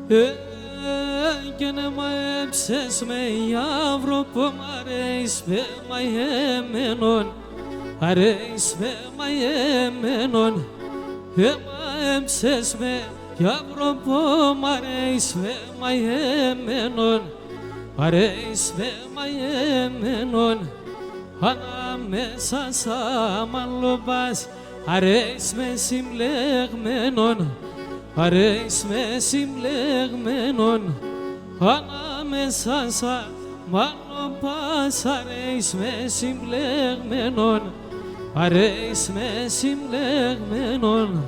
Και να μ' έψες με αύρο που μ' αρέσει με μαϊεμένον, αρέσει με μαϊεμένον. Μ' έψες με αύρο που μ' αρέσει με μαϊεμένον, αρέσει με μαϊεμένον. Ανάμεσα σαν μαλλοπάς αρέσει με συμπλεγμένον, αρέσει με συμπλεγμένον. Ανάμεσα σαν μαλλοπάς αρέσει με συμπλεγμένον, αρέσει με συμπλεγμένον.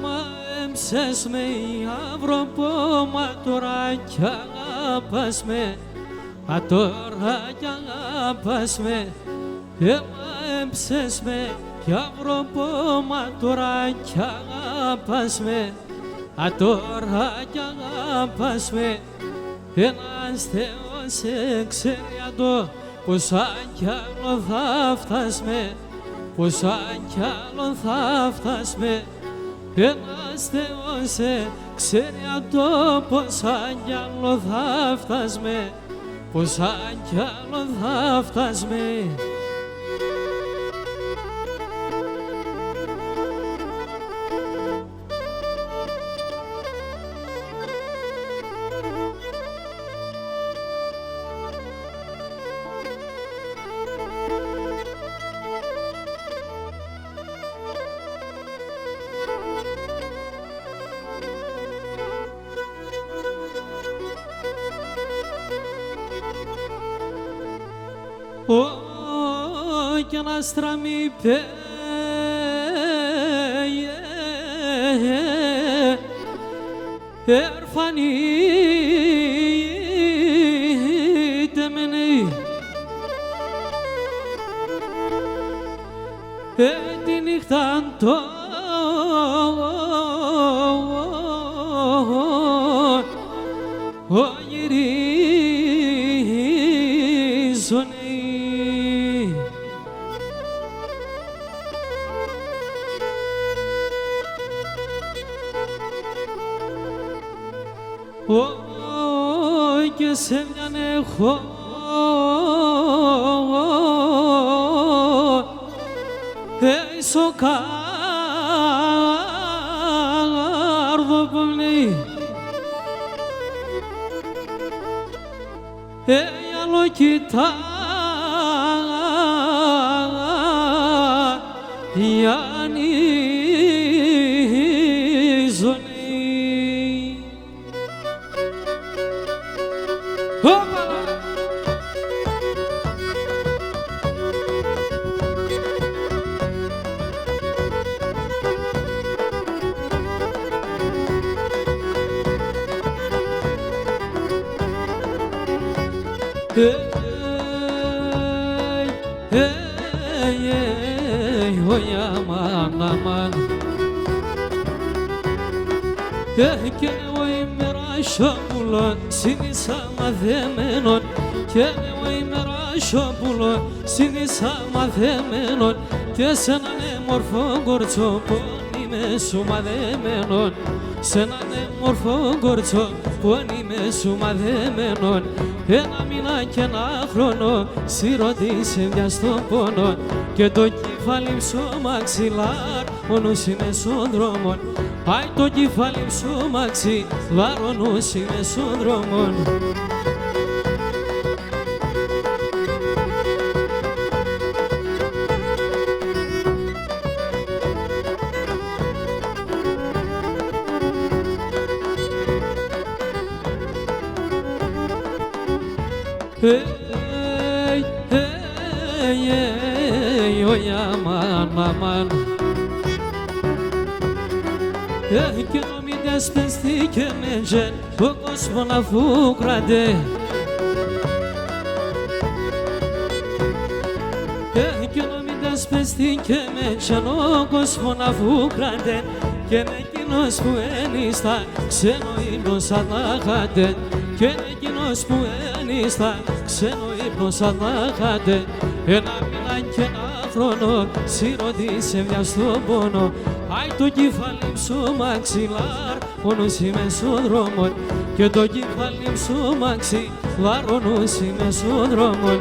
Μα έμψες με αύρο που μα τώρα κι αγάπας με, α τώρα κι αγάπας με. Μα έμψες με αύρο που μα τώρα κι αγάπας με, α τώρα κι αγάπας με. Ένας Θεός ξέρει αντώ πως σαν κι άλλο θα φτάσμε, πως σαν κι άλλον θα φτάσμε. Ένας Θεός ξέρει αντώ πως σαν κι άλλο θα φτάσμε, πως σαν κι άλλον θα φτάσμε. Κι ένα στραμμί ερφανείται μενή τη νύχτα τον γυρίζουν. Και σε μιαν έχω ισοκάρδο πομνή άλλο κοιτά και εγώ είμαι ρασόπουλο σύνησα μαθεμένον, και εγώ είμαι ρασόπουλο σύνησα μαθεμένον, και σ' έναν μορφό κορτσό που είμαι σου μαδεμένον, σ' έναν μορφό κορτσό που είμαι σου μαδεμένον. Ένα μήνα και ένα χρόνο σιρωτήσε μια στον πόνο, και το κεφάλι σου μαξιλάρ ο νους είναι στον δρόμο. Πάει το κεφάλι σου μαξιλάρ ο νους είναι στον δρόμο. Aman και νομίδες πες τι και με γεν ο κόσμο να φούκρατε, σπέστη και με ξένο κόσμο να βούκραντεν και με εκείνος που ένιστα ξένο ύπνο σαν να χάτεν και με εκείνος που ένιστα ξένο ύπνο σαν να χάτεν ένα μήνα και ένα χρόνο σιρωτήσε μια στον πόνο άι το κεφάλι σου μαξιλάρ όνος είμαι στον δρόμο και το κεφάλι σου μαξιλάρ όνος είμαι στον δρόμο.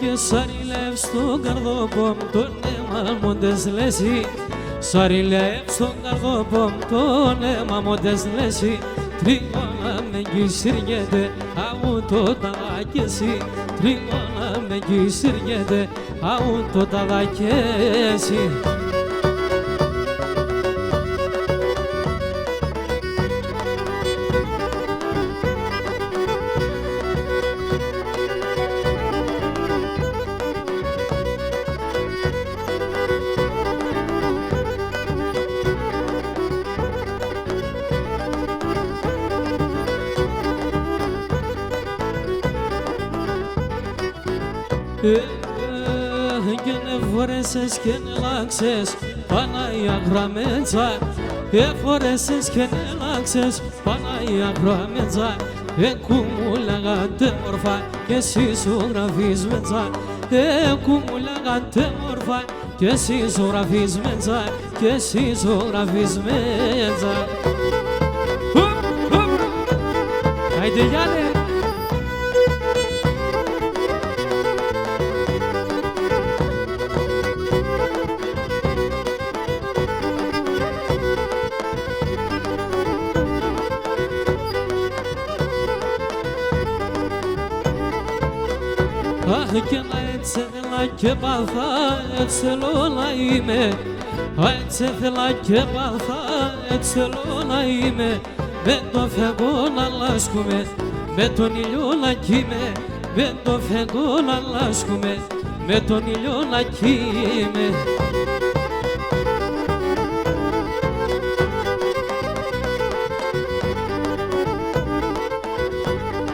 Και σαριλεύει στον καρδόπο τον αίμα μου τες λέση σαριλεύει στον καρδόπο τον αίμα μου τες λέση τρίγωνα με κυσυριέται αού το ταλάκεσι τρίγωνα με κυσυριέται αού το ταλάκεσι. Και ne φορέσες και ne λάξες Παναγία γραμμέτσα φορέσες και ne λάξες Παναγία γραμμέτσα κουμουλάγατε μορφά και εσύ σου γραφείς μέτσα κουμουλάγατε μορφά και εσύ σου γραφείς μέτσα και εσύ σου γραφείς μέτσα. Άιντε γιάλε! Αχ και να έτσι θέλα και πάθα, έτσι θέλω να είμαι. Έτσι θέλα και πάθα, έτσι θέλω να είμαι. Με το φεγγό να λάσκουμε, με τον ήλιο να κοίμαι. Με το φεγγό να λάσκουμε, με τον ήλιο να κοίμαι.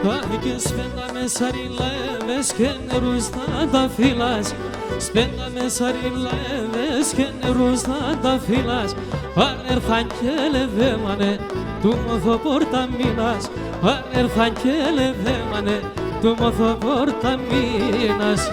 Αχ και σπένταμε σαριλεύες και νερούς θα τα φύλας. Σπένταμε σαριλεύες και νερούς θα τα φύλας. Αν έρθαν και λεβέμανε του μοθοπόρτα μήνας. Αν έρθαν και λεβέμανε του μοθοπόρτα μήνας.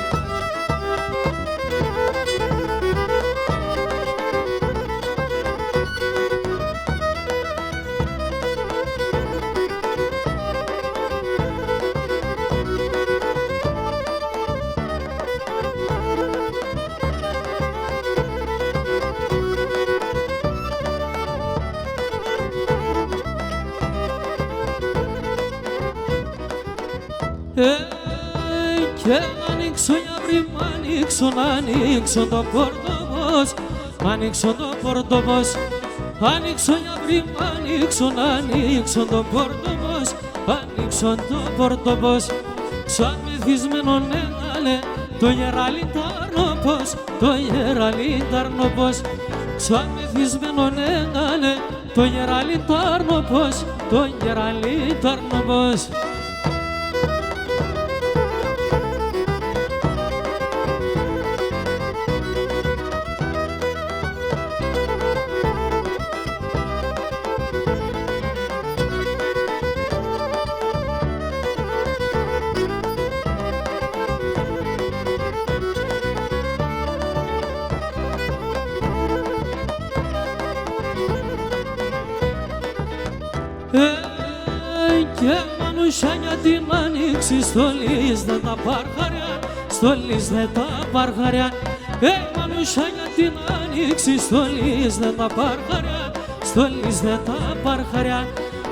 Και να ανοίξω για πριν, ανοίξω το πορτοπός. Ανοίξω το πορτοπός. Ανοίξω για πριν, ανοίξω το πορτοπός. Ανοίξω το πορτοπός. Σαν μεθυσμένο έγαλε το γεραλιτάρνοπος. Το γεραλιτάρνοπος. Σαν μεθυσμένο έγαλε το γεραλιτάρνοπος. Το γεραλιτάρνοπος. Και μανούσα για την άνοιξη στολής δεν τα παρχαριά, στολής δεν τα παρχαριά. Μανούσα για την άνοιξη στολής δεν τα παρχαριά, στολής δεν τα παρχαριά.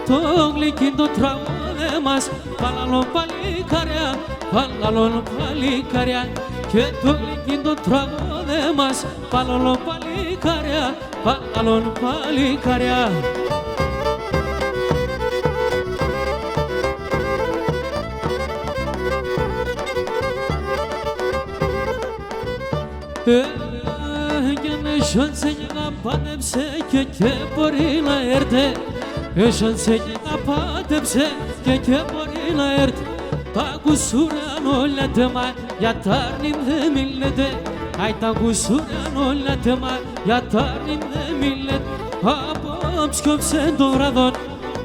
Το γλυκί το τραγούδι μας παλαλό παλικαριά, παλαλόν παλικάρια και το εκείνο τραγούδι μας παλαλόν παλικάρια, παλαλόν παλικάρια. Έγινε σιόντσε να πάτεψε και μπορεί να έρθει. Σιόντσε να πάτεψε και μπορεί να έρθει. Τα κουσούραν όλα τέμα για τα αρνήμ δε μιλέτε. Αι τα κουσούραν όλα τέμα για τα αρνήμ δε μιλέτε. Απόψ κόψε το βράδον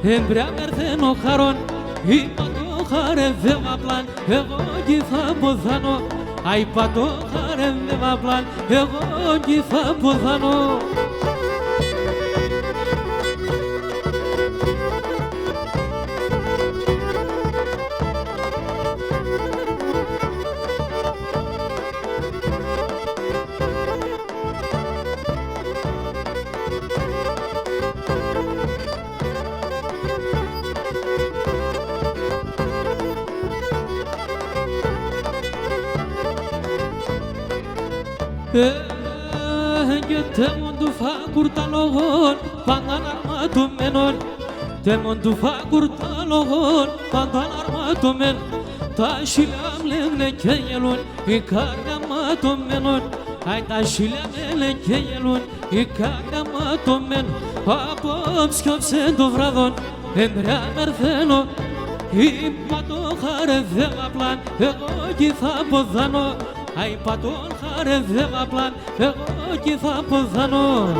εμπριά μερθένο χαρόν. Είπα το χαρεύευα πλάν εγώ κι θα ποθάνω. Αι πα το χαρεύευα πλάν εγώ κι θα ποθάνω. Και τέμον του φάκουρ τα λόγων πάντα αρματωμένων. Τέμον του φάκουρ τα λόγων πάντα αρματωμένων. Τα σιλιά μλέγνε και γελούν η κάρια ματωμένων. Αι τα σιλιά μλέγνε και γελούν η κάρια ματωμένων. Απόψ κόψε το βράδον εμπριά μερθαίνω. Είπα το χαρεύευα πλάν εγώ κι θα ποθάνω. Αι πα τον χαρεύευα πλάν εγώ κι θα ποθάνω.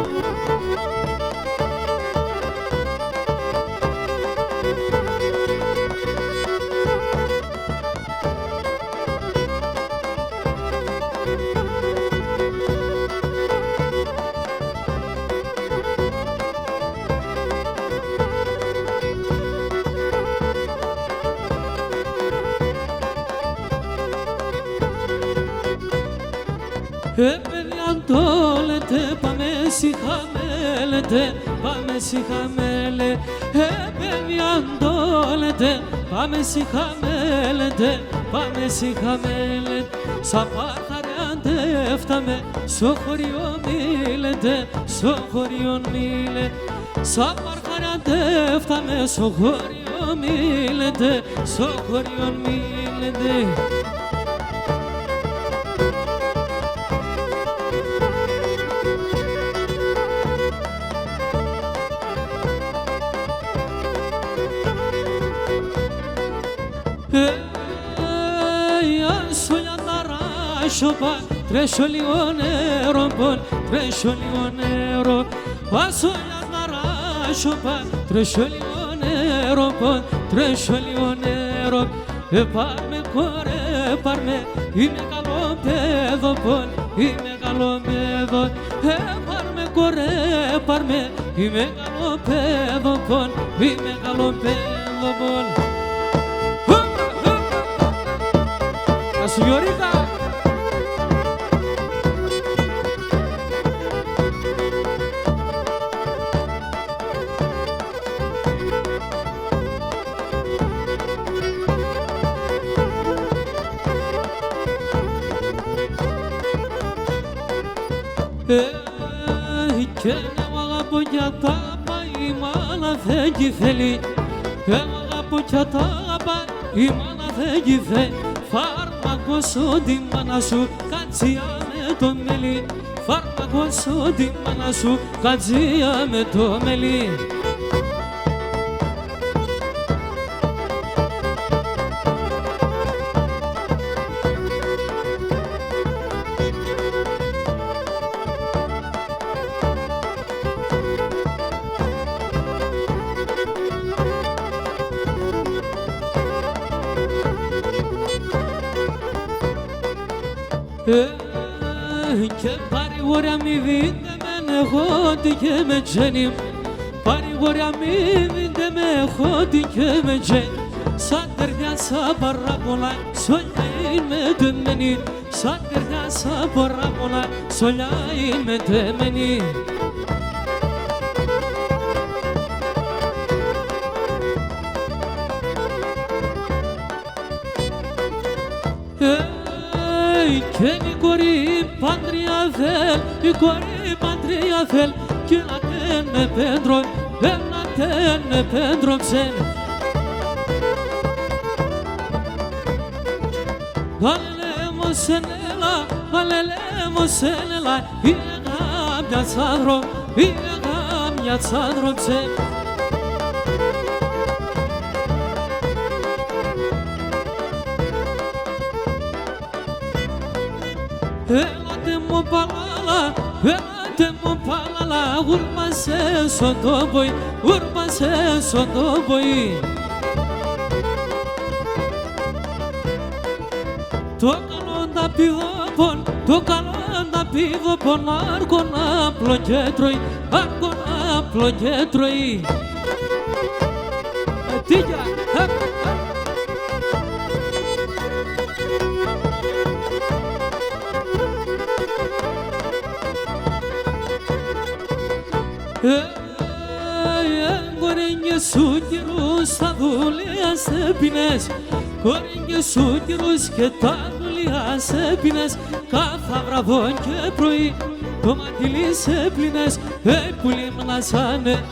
Παιδιά το λέτε πάμε σιχαμέλετε, πάμε σιχαμέλε. Παιδιά το λέτε πάμε σιχαμέλετε, πάμε σιχαμέλε. Σαν πάχαρε αντέφταμε στο χωριό μίλετε, στο χωριό μίλε. Σαν πάχαρε αντέφταμε στο χωριό μίλετε, στο χωριό μίλετε. Τρέσω λίγο νερό, τρέσω λίγο νερό. Άσο για να ράσω, τρέσω λίγο νερό, τρέσω λίγο νερό. Πάρ' με κορέ, πάρ' με, είμαι καλό παιδό, είμαι καλό παιδό. Πάρ' με κορέ, πάρ' με, είμαι καλό παιδό, είμαι καλό παιδό. La señorita. Και να αγαπώ για τα πάει η μάνα δεν κι θέλει. Να αγαπώ για τα αγαπά η μάνα δεν κι θέλει. Φάρμακο τη μάνα σου κατσία με το μέλι. Φάρμακο τη μάνα σου κατσία με το μέλι. Και παρηγοριά μη δείτε με έχω και με τζένι. Παρηγοριά μη δείτε με έχω και με τζένι. Σαν καρδιά σαν παράπονα σολιά είμαι δεμένη. Σαν καρδιά σαν παράπονα σολιά είμαι δεμένη. και η κορή παντριά θέλ, η κορή παντριά θέλ και να τένε πέντρο, να τένε πέντρο ψεν. Αλελέμος εν έλα, είχα μια τσάδρο ψεν. Έλατε μου παλάλα, ούρμασε στον τόποη. Το καλό να πηδοπον, άργο να πλοκέτρωει, Τίγια! Κορένγες σου καιρούς θα δουλειά σε πίνες, κορένγες σου καιρούς και τα δουλειά σε πίνες, κάθε βραδό και πρωί το μαντιλί σε πλύνες, που λιμνάσανε.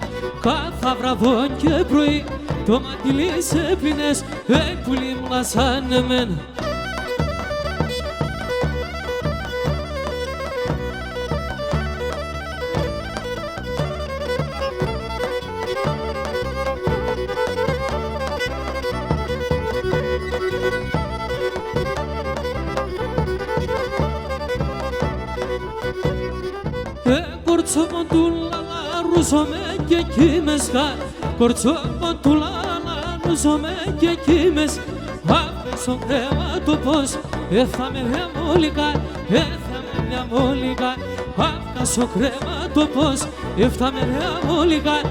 Κάθε βραδό και πρωί το μαντιλί σε πλύνες, που λιμνάσανε μεν. Ρουζομαι και εκεί μεσχά, κορτσόμο του λάλα, ρουζομαι και εκεί μες. Άπεσο κρέμα το πως, έφαμε μια μόλικα, Άπεσο κρέμα το πως, έφαμε μια μόλικα.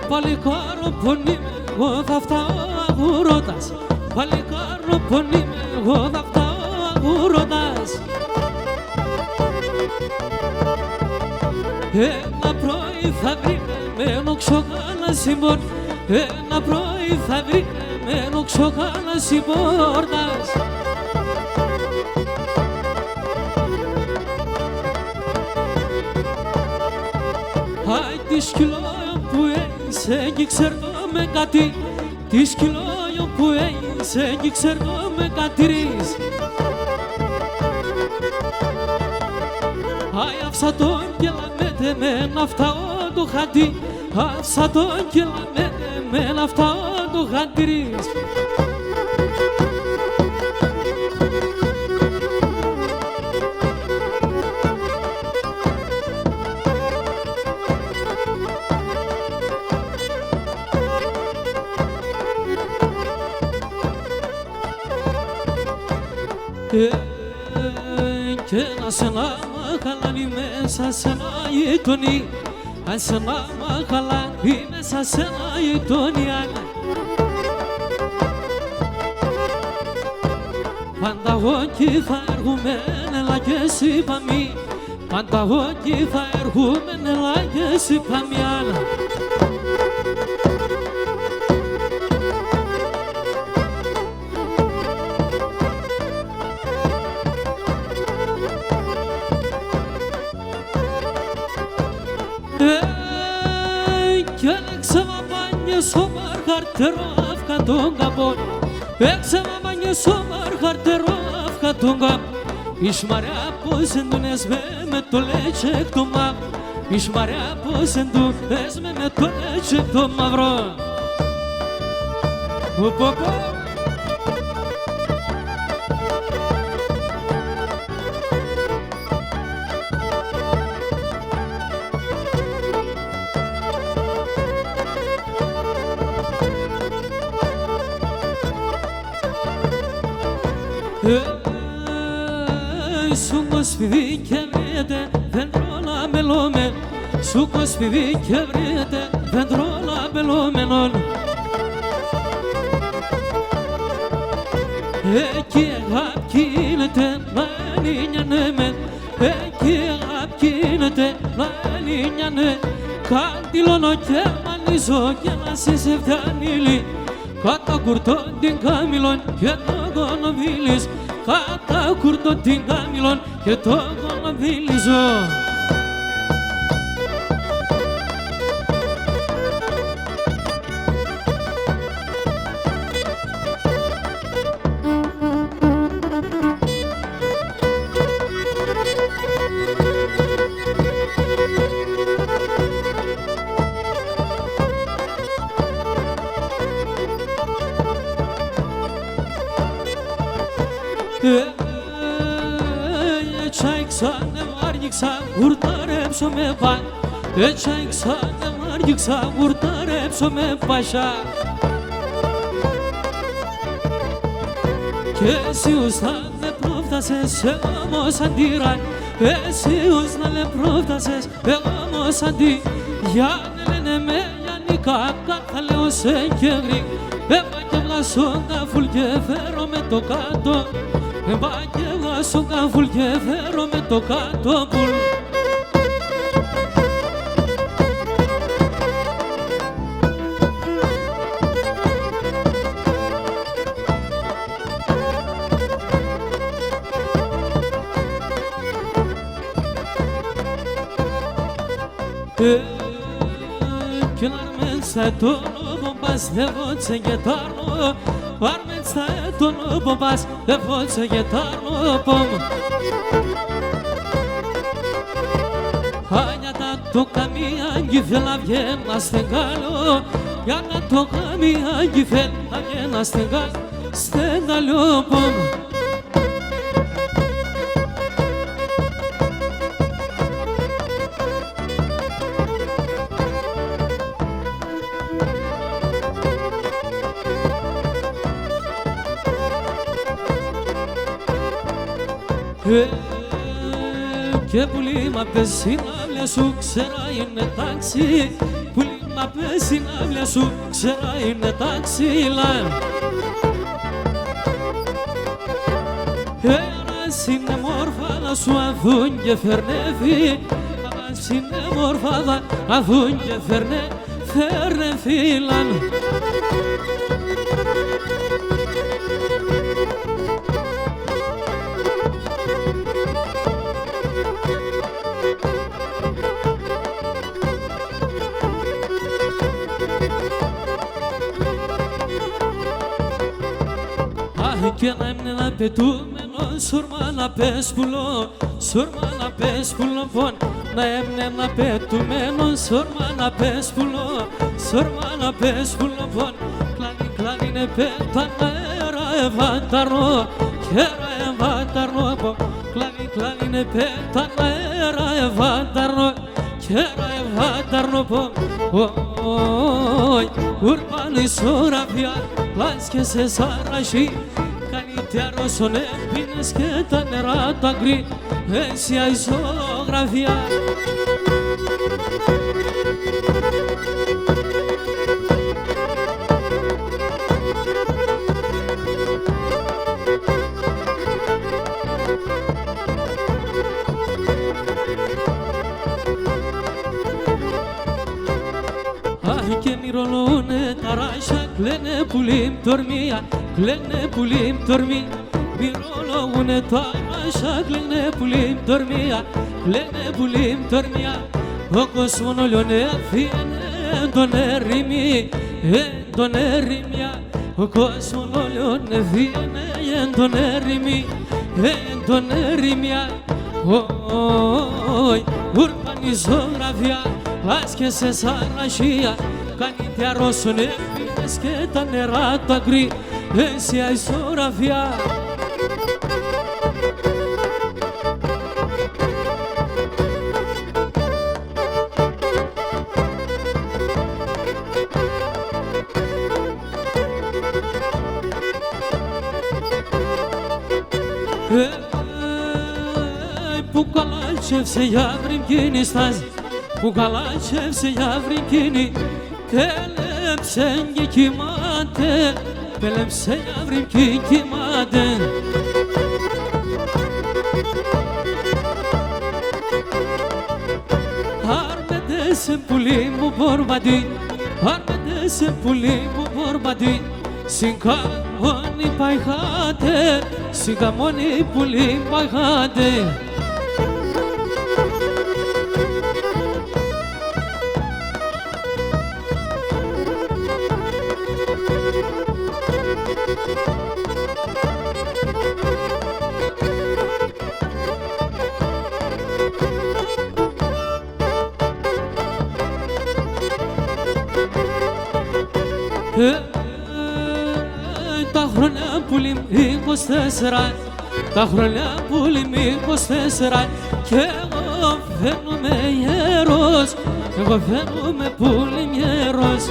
Παλικάρο πονή με, εγώ θα φτάω αγουρώντας. Παλικάρο πονή με, εγώ θα φτάω αγουρώντας. Ένα πρωί θα βρήκε με ένα ξοκάλα συμπορ, ένα πρωί θα βρήκε με ένα ξοκάλα συμπορτας. Άι τη σκυλό που είσαι κι ξέρτω με κάτι, τη σκυλό που είσαι κι ξέρτω με κατηρείς. Άι άφσα τον και λαμέτε με ένα φταό το χαντί, άφσα τον και λαμέτε με ένα φταό το χαντηρείς. Και να σε να μαχαλάνει μέσα σε ένα γειτονί, αν σε να μαχαλάνει μέσα σε ένα γειτονί. Πάντα εγώ κι θα έρχομαι, έλα και εσύ παμί, πάντα εγώ κι θα έρχομαι, έλα και εσύ παμί. Κι έλεξε μαμάνιες ο μαρχαρτερό αύκα τον καπόν, έξε μαμάνιες ο μαρχαρτερό αύκα τον καπόν. Εις μαρέα πως εντούνες με το λέτσεκ το μαύρο, εις μαρέα πως εντούνες με το λέτσεκ το μαύρο. Σου κοσφιδί και βρείτε δέντρο λαμπελόμενο, σου κοσφιδί και βρείτε δέντρο λαμπελόμενο. Εκεί απκίνεται λαλίνιανε Εκεί απκίνεται λαλίνιανε Καντιλώνω και μανίζω και να σε φτιανίλει Κατά κουρτώ την καμιλόν και το γονοβίλης Κατά κουρτώ την καμιλόν και το γονοβίλιζω Ουρταρέψω με πα, έτσι ξαναμάργηξα, ουρταρέψω με πασιά. Και εσύ ούσνα με πρόφτασες, εγώ όμως αντίραν. Εσύ ούσνα με πρόφτασες, εγώ όμως αντί. Για να λένε με Γιάννικα, κάθε λέω σε κεγρή. Έπα και βγάσω καφούλ και φέρω με το κάτω. Έπα και βγάσω καφούλ και φέρω με το κάτω πουλ. Κι l'armen sta tono bombas de voce guitarno L'armen sta tono bombas de voce guitarno pom Anya da toca mia gifela viena stengalo Ya da toca mia gifela viena stengalo pom Και πουλί μ' απ' συνάβλια σου ξέρα είναι τάξη Πουλί μ' απ' συνάβλια σου ξέρα είναι τάξη Ένας είναι μορφάδα σου αφούν και φερνεύει Ένας είναι μορφάδα αφούν και φερνεύει Και να είναι ένα πετούμενο σουρμα να πες πουλό Σουρμα να πες πουλό πον Να έμεινε ένα πετούμενο σουρμα να πες πουλό Σουρμα να πες πουλό πον Κλάνι κλάνι είναι πέτα αέρα ευάταρνο Κέρα ευάταρνο πον Κλάνι κλάνι είναι πέτα αέρα ευάταρνο Κέρα ευάταρνο πον Ουρπάνο η σωραβιά Λάς και σε σαρασί Te αρρώσουνε πίνες και τα νερά τα γκρι Αίσια ισογραφιά Αχ και μυρολούνε τα ράσια κλαίνε πουλίμ τορμία Κλαίνε πουλίμ τορμία Μυρολογούνε τα ράσια κλαίνε πουλίμ τορμία Κλαίνε πουλίμ τορμία Ο κόσμον όλιον έφυγε τον ερήμι τον ερήμια Ο κόσμον όλιον έφυγε τον ερήμι τον ερήμια Ούρπανη ζωγραφιά Ας και σε σαρασία Κάνει te αρρώσουνε πίνες και τα νερά τα γκρι Αίσια ισογραφιά Που καλάτσευσε για βρυκίνη στάζει Που καλάτσευσε για βρυκίνη Τέλεψε και κοιμάται πέλεψε για βρύμ κι κοιμάται. Άρμεται πουλί μου μπορμαντή, άρμεται πουλί μου μπορμαντή. Συγκαμώνει παϊχάτε, συγκαμώνει πουλί παϊχάτε. Τα χρόνια πουλί μου 24, τα χρόνια πουλί μου 24 κι εγώ φαίνομαι γέρος, εγώ φαίνομαι πουλί γέρος.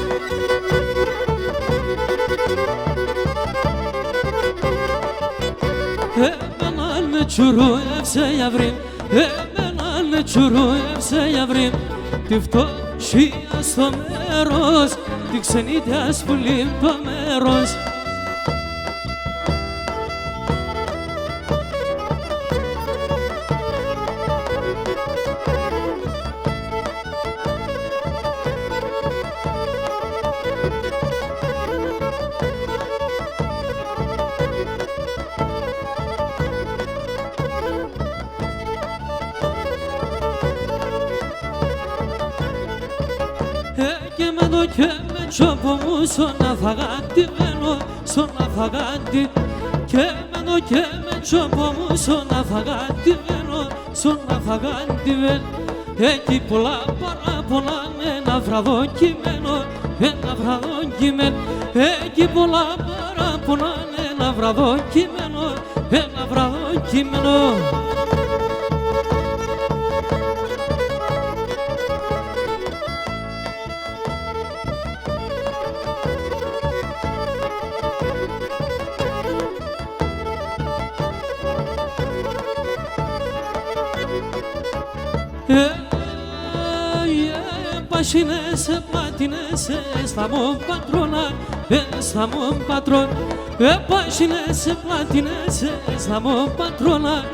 Εμέναν με τσουρούευσε για βρύμ, εμέναν με τσουρούευσε για βρύμ, τη φτωχία στο μέρος, τη ξενίτιας πουλί το μέρος. Και με τσόπο μου στον αφαγάντη μένω, στον αφαγάντη. Και με το και με τσόπο μου στον αφαγάντη μένω, στον αφαγάντη μένω. Εκεί πολλά παράπονα με ένα βραδό κειμένο, ένα βραδό κειμένο. Εκεί πολλά παράπονα με ένα βραδό κειμένο, ένα βραδό κειμένο. Πασίνεσαι, πλατίνεσαι, στα μου πατρόνα, στα μου πατρόν. Πασίνεσαι, πλατίνεσαι, στα μου πατρόνα,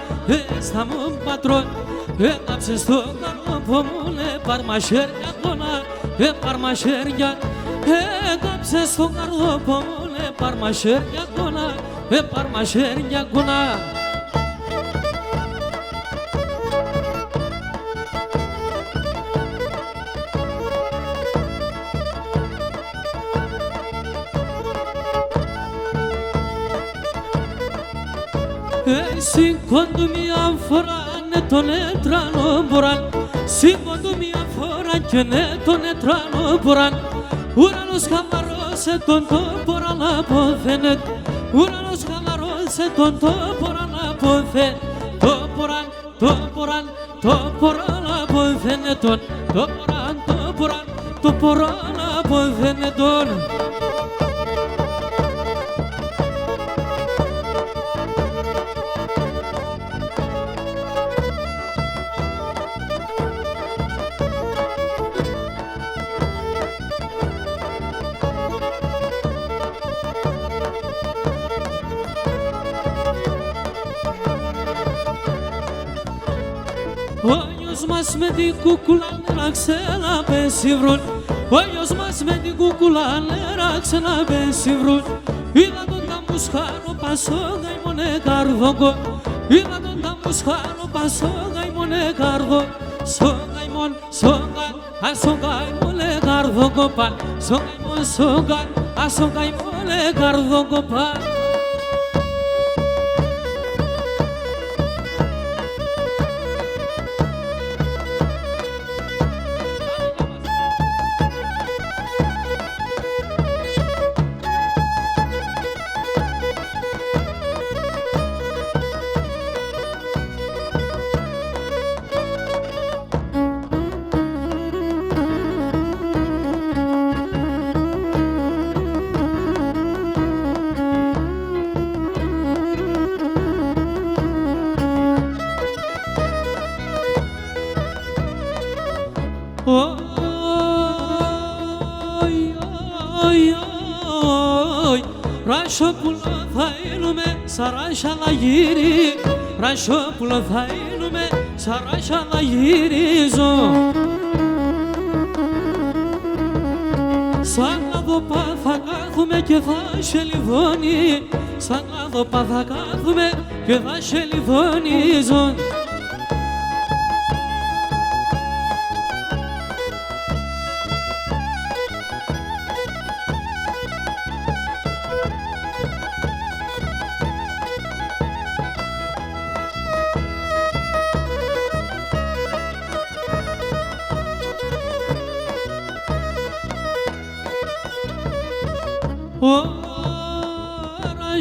στα μου πατρόν. Έκαψες το καρδόπο μου, παρμασέρια κόνα, παρμασέρια. Έκαψες το καρδόπο μου, παρμασέρια κόνα, παρμασέρια κόνα. Σηκώντου μια φορά ναι τον έτρανο μποράν, σηκώντου μια φορά και ναι τον έτρανο μποράν. Ουρανός χαμαρώσε τον τόπορα να ποθένετ, ουρανός χαμαρώσε τον τόπορα να ποθέ. Τόποραν, τόποραν, τόπορα να ποθένετον, τόποραν, τόποραν, τόπορα να ποθένετον. Ο γιος μας με την κούκουλα νερά ξαναπέσει βρουν, ο γιος μας με την κούκουλα νερά ξαναπέσει βρουν. Είδα τον τα μουσχάρο πασόγα η μονέ καρδόγκο, είδα τον τα μουσχάρο πασόγα η μονέ καρδό. Σόγα η μον, σόγα, ασόγα η μονέ καρδόγκο παν, σόγα η μον, σόγα, ασόγα η μονέ καρδόγκο παν. Ρασόπουλο θα είνουμε σαράσια να γύρει, Ρασόπουλο θα είνουμε σαράσια να γυρίζω. Σαν να δω θα κάθουμε και θα σε λιβώνει, σαν να δω θα κάθουμε και θα σε λιβώνιζω.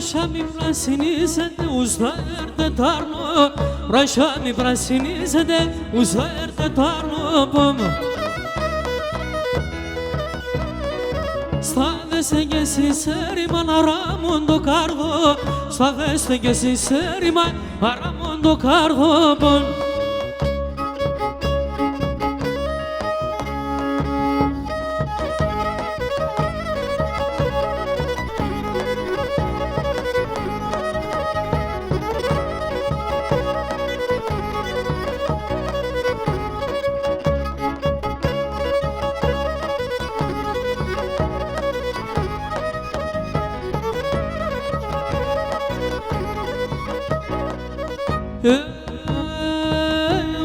Ράσια μη πρασινίζεται, ους θα έρθε τ' άρνο, Ράσια μη πρασινίζεται, ους θα έρθε τ' άρνο. Στα δέστε κι εσείς έρημα να ράμουν το κάρδο, στα δέστε κι εσείς έρημα να ράμουν το κάρδο.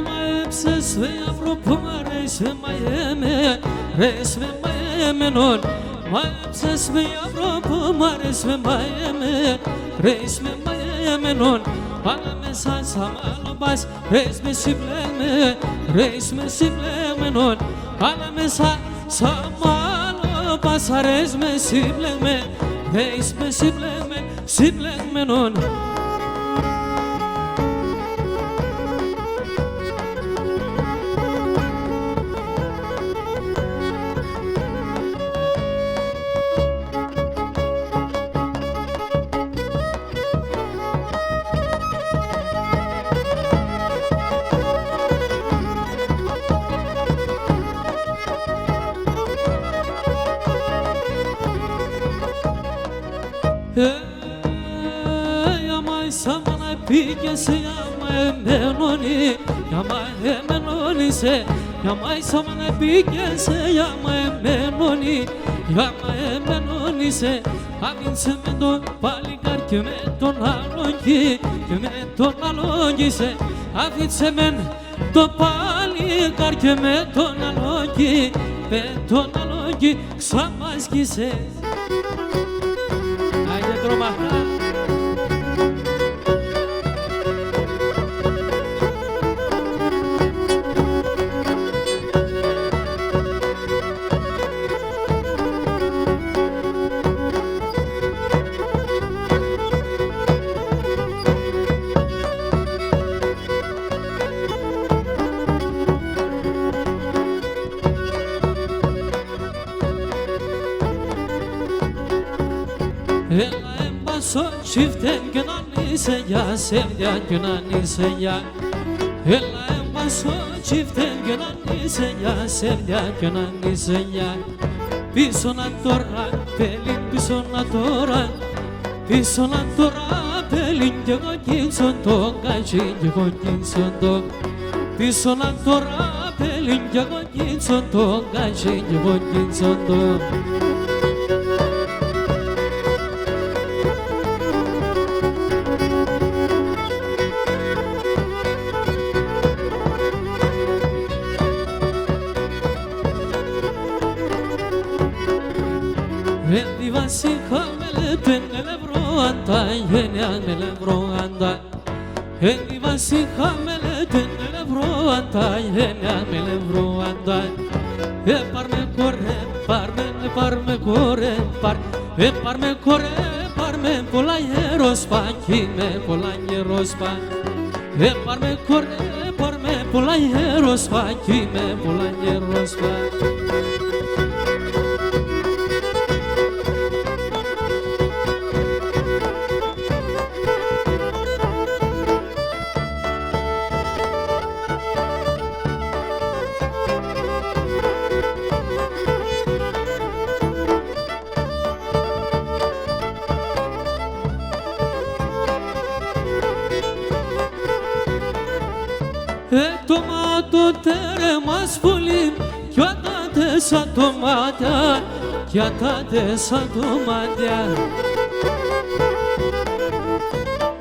Μαέψες με αυρό που μ' αρέσει μαέμαι, ρες με μαέμενον. Μαέψες με αυρό που μ' αρέσει μαέμαι, ρες με μαέμενον. Αλλά μέσα σαν μάλλον πας, ρες με συμπλέμε, ρες με συμπλέμενον. Αλλά μέσα σαν μάλλον πας, ρες με συμπλέμε, ρες με συμπλέμε, συμπλέμενον. Άμα είσαι να πήγες, άμα εμένωνε, άμα εμένωνε, άμα είσαι να πήγες, άμα εμένωνε, άμα εμένωνε. Αφήνσε με τον παλικάρ και με τον άλλον και με τον άλλον είσαι. Αφήνσε με τον παλικάρ και με τον άλλον και με τον άλλον και ξαμάσκησε. Άιντε τρομαχτά. Έλα έμπασο τσίφτεν και να νείσαι για σέβδια και να νείσαι για. Έλα έμπασο τσίφτεν και να νείσαι για σέβδια και να νείσαι για. Πίσω να τώρα πέλην, πίσω να τώρα, πίσω να τώρα πέλην κι εγώ κίνσον το κατσί κι εγώ κίνσον το. Πίσω να τώρα πέλην κι εγώ κίνσον το κατσί κι εγώ κίνσον το. Di vasija me le pende le broanta, yenia me le broanta. Di vasija me le pende le broanta, yenia me le broanta. Parme corre, parme corre, parme polaieros pa, kime polaieros pa. Parme corre, parme polaieros pa, kime polaieros pa. Tomato tere maspuli Chiata de satomatea Chiata de satomatea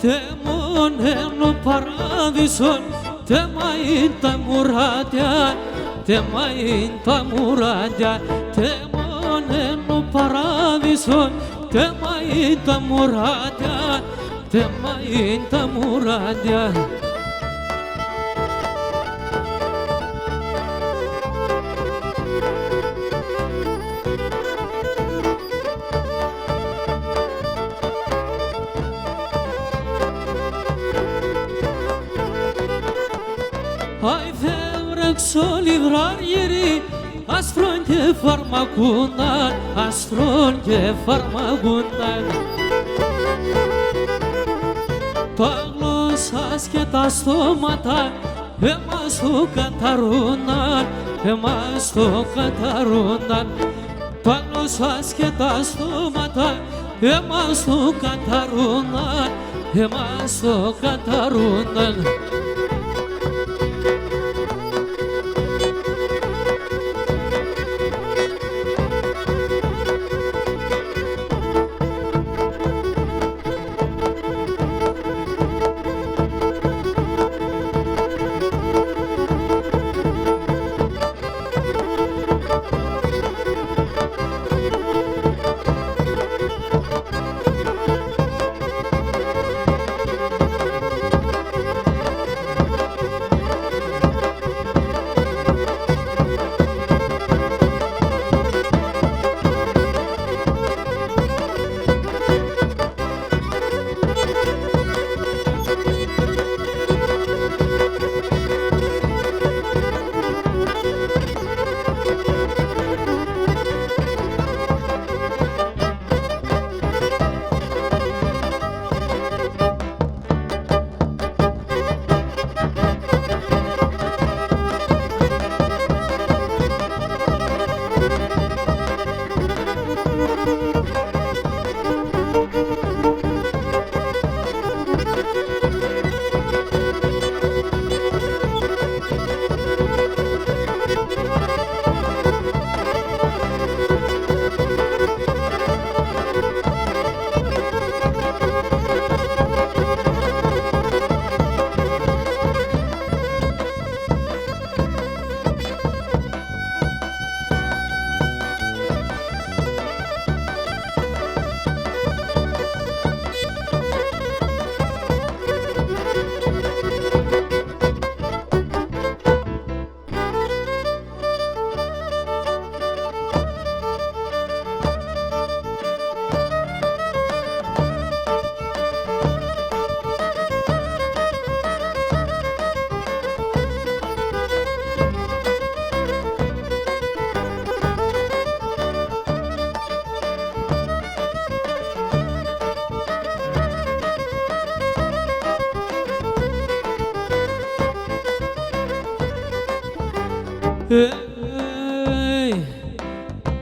Temon no paradison Temainta muratea Temainta muratea Temon no paradison Temainta muratea Temainta muratea Ai fevrec să livrar ieri Astronche farmacundan Astronche farmacundan Taglos asketa stomata Emastu katarundan Emastu katarundan Taglos asketa stomata Emastu katarundan Emastu katarundan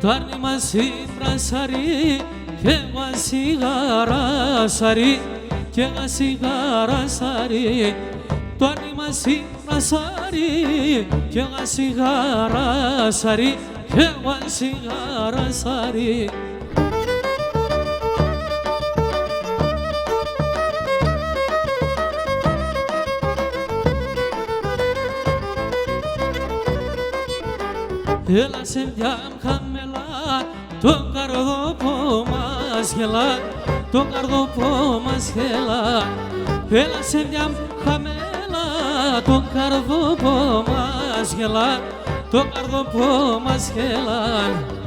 Tarni masi prasari, ke masi gara sari, ke masi gara sari. Tarni masi prasari, ke masi gara sari, ke masi gara sari. Ela sevdiam kamela, tocar do pomas gela, tocar do pomas gela. Ela sevdiam kamela, tocar do pomas gela, tocar do pomas gela.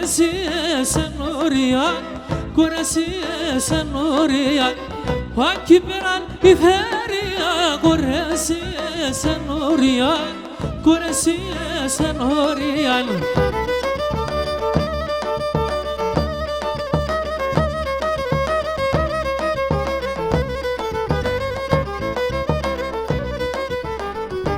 κουρασίες ενωρίαν, κουρασίες ενωρίαν, εκεί πέραν η φέρεια, κουρασίες ενωρίαν, κουρασίες ενωρίαν.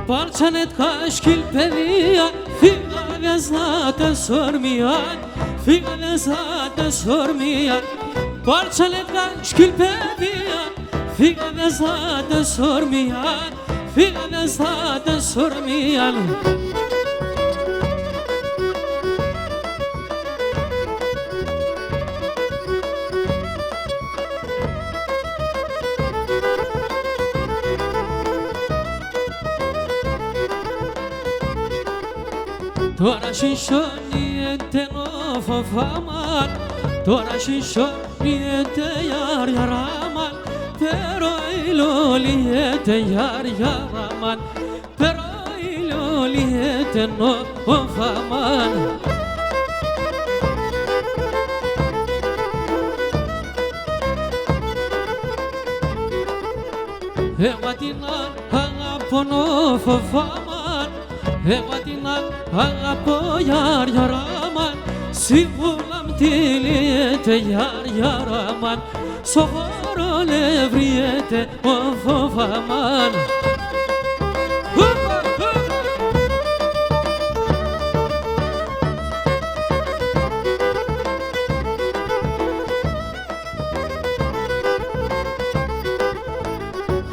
Parçanet kaşkil peviyan, figa vezate sormiyan, figa vezate sormiyan. Parçanet kaşkil peviyan, figa vezate sormiyan, figa vezate sormiyan. Τώρα συσσώνιεται ο φοφάμαν, τώρα συσσώνιεται γιαριαράμαν, pero ηλολιέται γιαριαράμαν, pero ηλολιέται ο φαμάν. Εγώ την αγαπώ φοφάμαν, εγώ την αγαπώ γιαριαράμαν, συμβούλα μ' τυλιέται γιαριαράμαν, στο χώρο λευριέται ο φοφάμαν.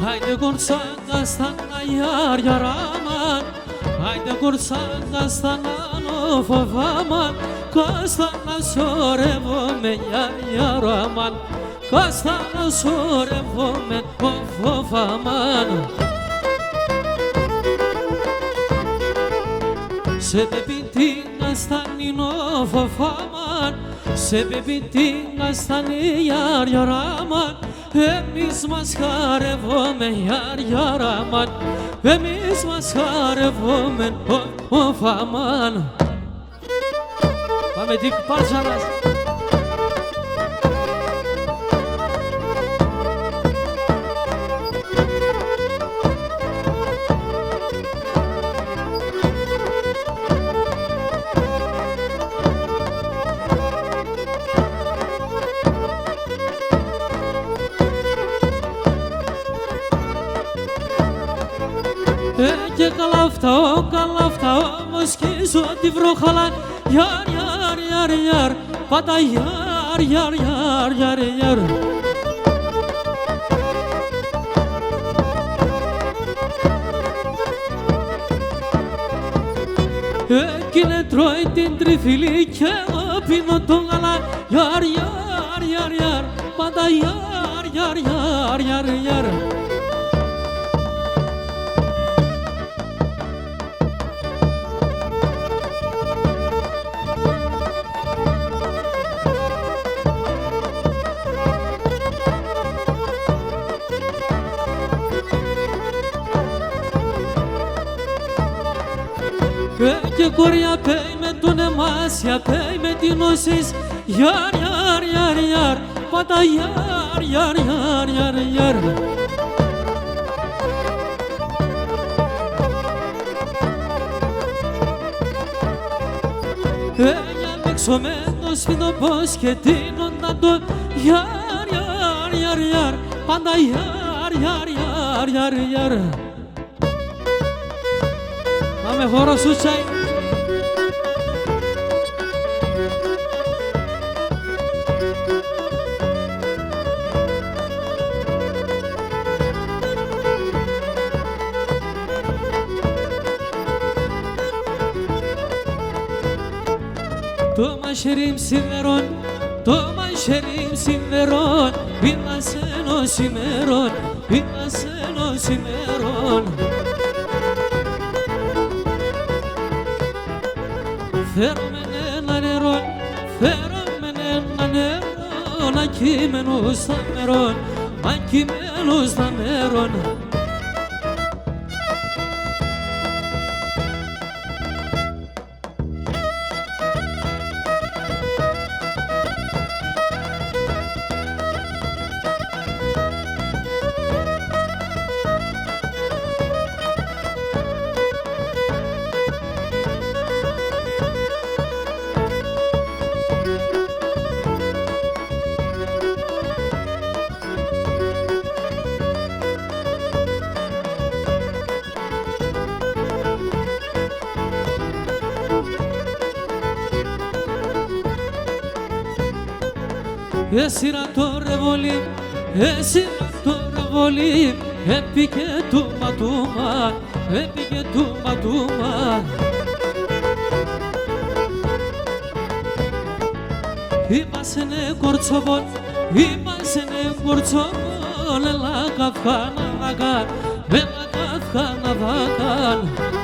Haydi kursan kastana yaryaraman, haydi kursan kastana of aman, kastana sorevome yaryaraman, kastana sorevome of aman. Sebebi kastani of aman, sebebi kastani yaryaraman. Εμείς μας χαρευόμαι γιαριαράμαν, εμείς μας χαρευόμαι ο φαμάν. Πάμε την πάρτσα μας. Και καλά αυτά όμως και ζω τη βροχαλά. Γιαρ, γιαρ, γιαρ, γιαρ, πάντα γιαρ, γιαρ, γιαρ, γιαρ, γιαρ. Εκείνη τρώει την τριφύλη και εγώ πίνω το γαλά. Γιαρ, γιαρ, γιαρ, γιαρ, πάντα γιαρ, γιαρ, γιαρ, γιαρ, γιαρ. Και κοριά πέι με τον εμάσια, πέι με την οσής. Γιαρ, γιαρ, γιαρ, γιαρ, πάντα γιαρ, γιαρ, γιαρ, γιαρ, γιαρ. Διαμίξω με το σπίτι πως και τίνοντα το. Γιαρ, γιαρ, γιαρ, γιαρ, πάντα γιαρ, γιαρ, γιαρ, γιαρ, γιαρ. Πάμε χώρο σου τσάι. Το μαχαίρι σημερών, το μαχαίρι σημερών, είμαστε ενός ημερών, είμαστε ενός ημερών. Φέρομαι ένα νερό, φέρομαι ένα νερό, να κείμενο στα μερών, να κείμενο στα μερών. Έσυρα το ρεβολί, έσυρα το ρεβολί, έπηκε τούμα, έπηκε τούμα. Ήμασενε κορτσοβόν, ήμασενε κορτσοβόν, έλα καυκάνα δακάν, έλα καυκάνα δακάν.